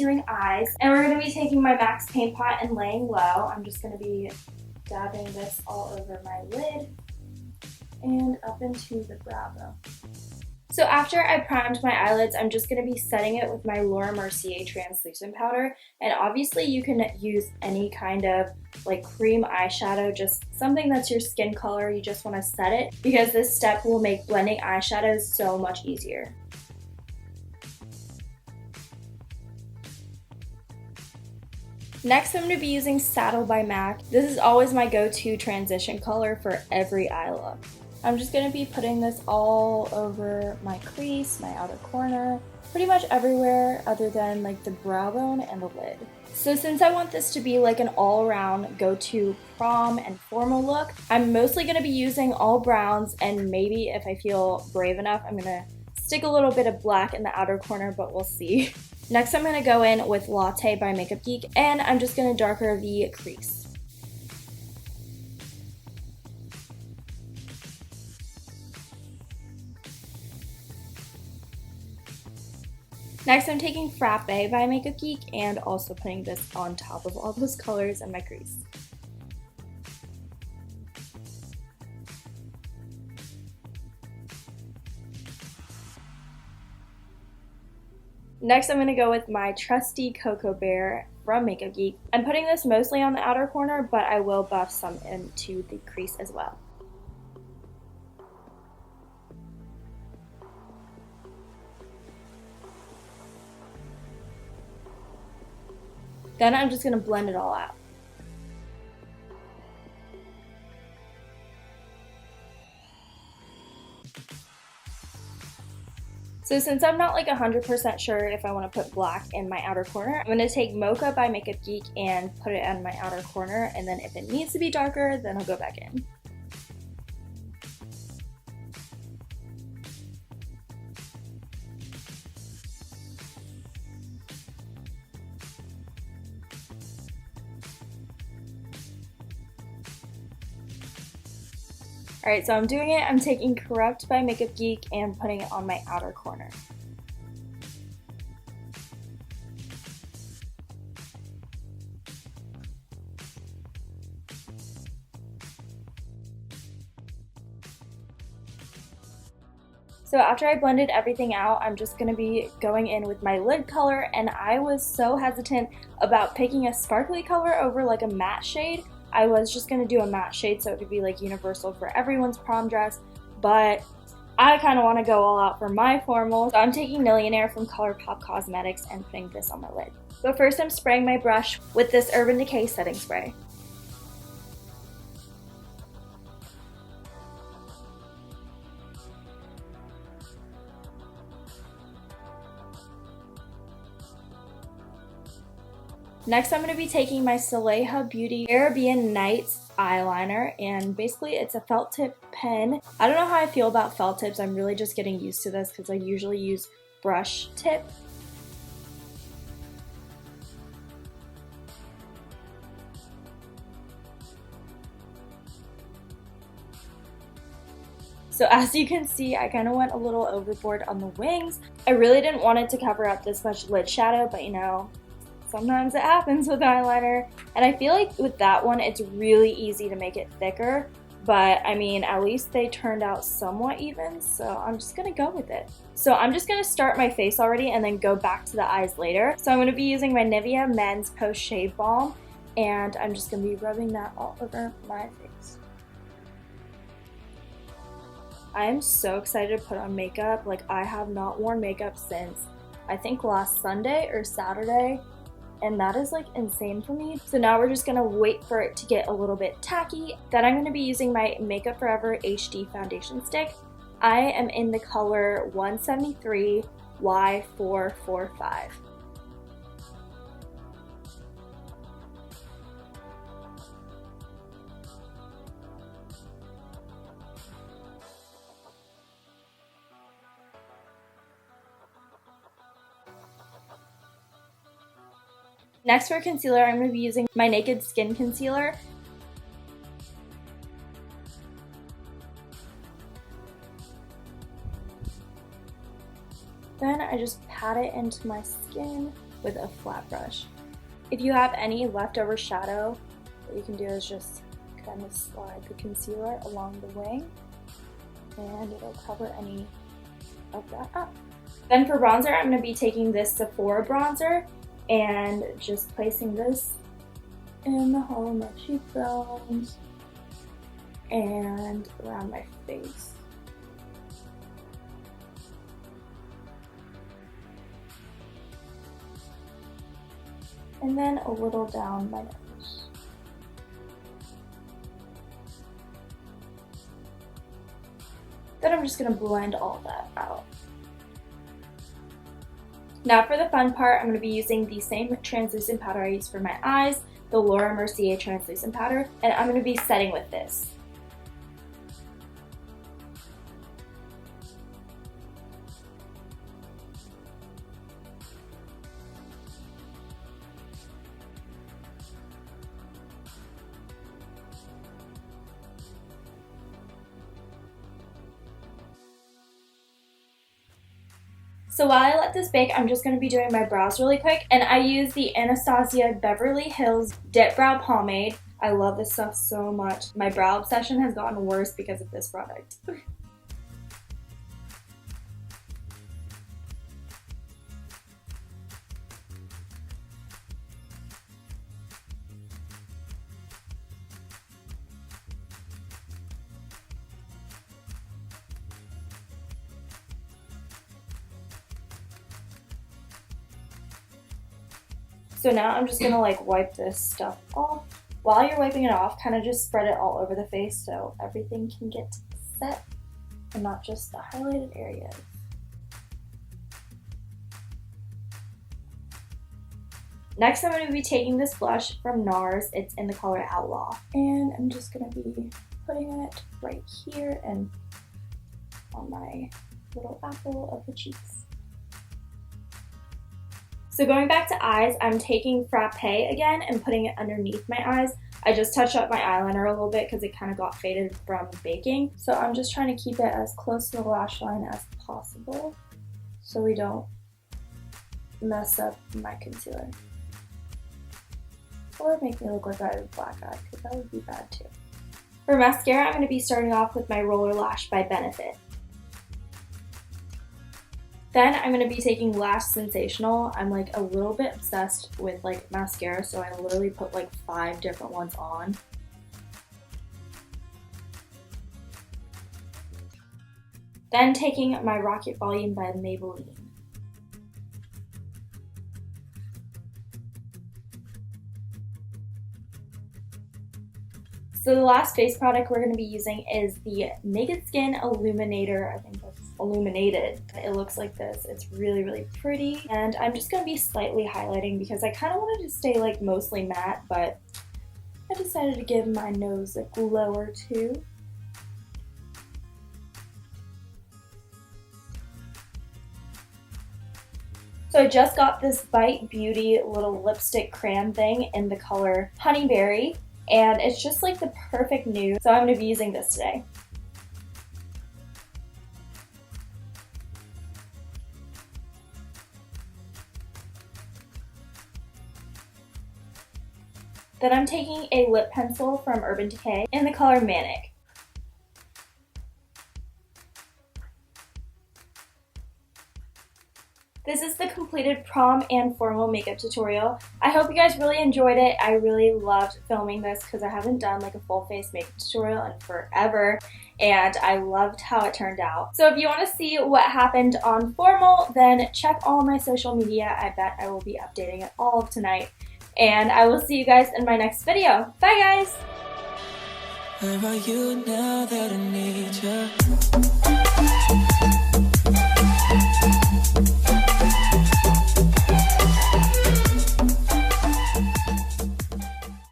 doing eyes, and we're going to be taking my MAC's paint pot and laying low. I'm just going to be dabbing this all over my lid and up into the brow bone. So after I primed my eyelids, I'm just going to be setting it with my Laura Mercier translucent powder. And obviously you can use any kind of like cream eyeshadow, just something that's your skin color. You just want to set it because this step will make blending eyeshadows so much easier. Next, I'm going to be using Saddle by MAC. This is always my go-to transition color for every eye look. I'm just going to be putting this all over my crease, my outer corner, pretty much everywhere other than like the brow bone and the lid. So since I want this to be like an all-around go-to prom and formal look, I'm mostly going to be using all browns, and maybe if I feel brave enough, I'm going to stick a little bit of black in the outer corner, but we'll see. Next, I'm going to go in with Latte by Makeup Geek, and I'm just going to darker the crease. Next, I'm taking Frappe by Makeup Geek and also putting this on top of all those colors in my crease. Next, I'm going to go with my trusty Cocoa Bear from Makeup Geek. I'm putting this mostly on the outer corner, but I will buff some into the crease as well. Then I'm just going to blend it all out. So since I'm not like 100% sure if I want to put black in my outer corner, I'm going to take Mocha by Makeup Geek and put it on my outer corner, and then if it needs to be darker, then I'll go back in. Alright, so I'm doing it. I'm taking Corrupt by Makeup Geek and putting it on my outer corner. So after I blended everything out, I'm just going to be going in with my lid color, and I was so hesitant about picking a sparkly color over like a matte shade. I was just going to do a matte shade so it could be like universal for everyone's prom dress, but I kind of want to go all out for my formal. So I'm taking Millionaire from ColourPop Cosmetics and putting this on my lid. But first I'm spraying my brush with this Urban Decay setting spray. Next, I'm going to be taking my Soleil Beauty Caribbean Nights eyeliner, and basically it's a felt tip pen. I don't know how I feel about felt tips. I'm really just getting used to this because I usually use brush tip. So as you can see, I kind of went a little overboard on the wings. I really didn't want it to cover up this much lid shadow, but you know, sometimes it happens with eyeliner, and I feel like with that one it's really easy to make it thicker, but I mean at least they turned out somewhat even, so I'm just gonna go with it. So I'm just gonna start my face already and then go back to the eyes later. So I'm gonna be using my Nivea Men's Post Shave Balm, and I'm just gonna be rubbing that all over my face. I am so excited to put on makeup. Like, I have not worn makeup since I think last Sunday or Saturday, and that is like insane for me. So now we're just gonna wait for it to get a little bit tacky. Then I'm gonna be using my Makeup Forever HD foundation stick. I am in the color 173 Y445. Next for concealer, I'm going to be using my Naked Skin Concealer. Then I just pat it into my skin with a flat brush. If you have any leftover shadow, what you can do is just kind of slide the concealer along the wing and it'll cover any of that up. Then for bronzer, I'm going to be taking this Sephora bronzer and just placing this in the hollow of my cheekbones and around my face. And then a little down my nose. Then I'm just going to blend all that out. Now for the fun part, I'm going to be using the same translucent powder I used for my eyes, the Laura Mercier translucent powder, and I'm going to be setting with this. So while I let this bake, I'm just going to be doing my brows really quick, and I use the Anastasia Beverly Hills Dip Brow Pomade. I love this stuff so much. My brow obsession has gotten worse because of this product. So now I'm just gonna like wipe this stuff off. While you're wiping it off, kind of just spread it all over the face so everything can get set and not just the highlighted areas. Next, I'm going to be taking this blush from NARS. It's in the color Outlaw. And I'm just going to be putting it right here and on my little apple of the cheeks. So going back to eyes, I'm taking Frappe again and putting it underneath my eyes. I just touched up my eyeliner a little bit because it kind of got faded from baking. So I'm just trying to keep it as close to the lash line as possible so we don't mess up my concealer. Or make me look like I have a black eye, because that would be bad too. For mascara, I'm going to be starting off with my Roller Lash by Benefit. Then I'm going to be taking Lash Sensational. I'm like a little bit obsessed with like mascara, so I literally put like 5 different ones on. Then taking my Rocket Volume by Maybelline. So the last face product we're going to be using is the Naked Skin Illuminator. I think that's Illuminated. It looks like this. It's really, really pretty. And I'm just going to be slightly highlighting because I kind of wanted to stay like mostly matte, but I decided to give my nose a glow or two. So I just got this Bite Beauty little lipstick crayon thing in the color Honeyberry, and it's just like the perfect nude, so I'm going to be using this today. Then I'm taking a lip pencil from Urban Decay in the color Manic. This is the completed prom and formal makeup tutorial. I hope you guys really enjoyed it. I really loved filming this because I haven't done like a full face makeup tutorial in forever, and I loved how it turned out. So if you want to see what happened on formal, then check all my social media. I bet I will be updating it all of tonight. And I will see you guys in my next video. Bye guys! Where are you now that I need you?